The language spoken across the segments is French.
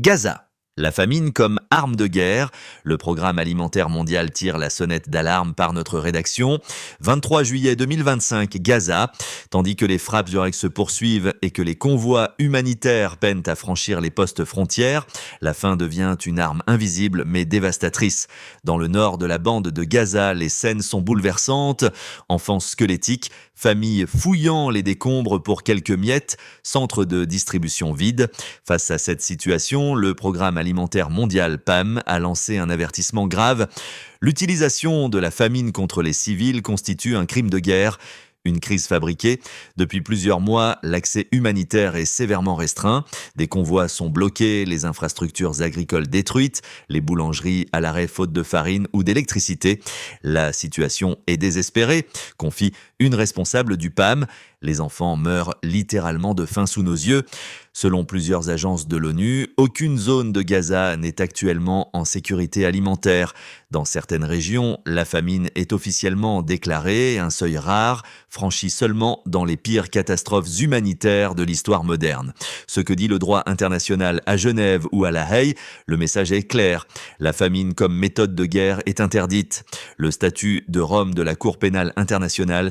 Gaza. La famine comme arme de guerre. Le programme alimentaire mondial tire la sonnette d'alarme par notre rédaction. 23 juillet 2025, Gaza. Tandis que les frappes se poursuivent et que les convois humanitaires peinent à franchir les postes frontières, la faim devient une arme invisible mais dévastatrice. Dans le nord de la bande de Gaza, les scènes sont bouleversantes. Enfants squelettiques, familles fouillant les décombres pour quelques miettes, centres de distribution vides. Face à cette situation, le programme alimentaire mondial PAM a lancé un avertissement grave. L'utilisation de la famine contre les civils constitue un crime de guerre. Une crise fabriquée. Depuis plusieurs mois, l'accès humanitaire est sévèrement restreint. Des convois sont bloqués, les infrastructures agricoles détruites, les boulangeries à l'arrêt faute de farine ou d'électricité. La situation est désespérée, confie une responsable du PAM. Les enfants meurent littéralement de faim sous nos yeux. Selon plusieurs agences de l'ONU, aucune zone de Gaza n'est actuellement en sécurité alimentaire. Dans certaines régions, la famine est officiellement déclarée, un seuil rare, franchi seulement dans les pires catastrophes humanitaires de l'histoire moderne. Ce que dit le droit international à Genève ou à La Haye, le message est clair. La famine comme méthode de guerre est interdite. Le statut de Rome de la Cour pénale internationale,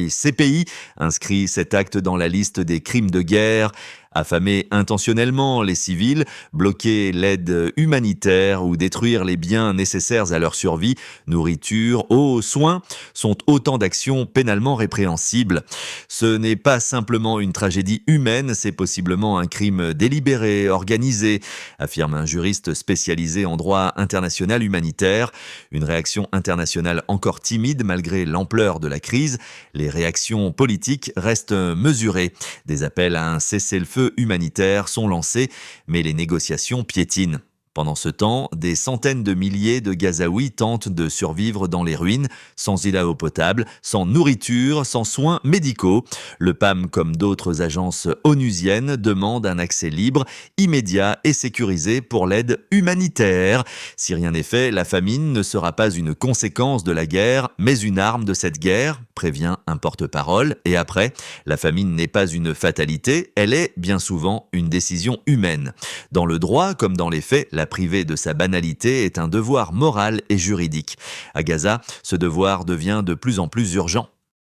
CPI, inscrit cet acte dans la liste des crimes de guerre. Affamer intentionnellement les civils, bloquer l'aide humanitaire ou détruire les biens nécessaires à leur survie, nourriture, eau, soins, sont autant d'actions pénalement répréhensibles. Ce n'est pas simplement une tragédie humaine, c'est possiblement un crime délibéré, organisé, affirme un juriste spécialisé en droit international humanitaire. Une réaction internationale encore timide malgré l'ampleur de la crise. Les réactions politiques restent mesurées. Des appels à un cessez-le-feu humanitaires sont lancés, mais les négociations piétinent. Pendant ce temps, des centaines de milliers de Gazaouis tentent de survivre dans les ruines, sans eau potable, sans nourriture, sans soins médicaux. Le PAM, comme d'autres agences onusiennes, demande un accès libre, immédiat et sécurisé pour l'aide humanitaire. Si rien n'est fait, la famine ne sera pas une conséquence de la guerre, mais une arme de cette guerre, prévient un porte-parole. Et après, la famine n'est pas une fatalité, elle est bien souvent une décision humaine. Dans le droit, comme dans les faits, la priver de sa banalité est un devoir moral et juridique. À Gaza, ce devoir devient de plus en plus urgent.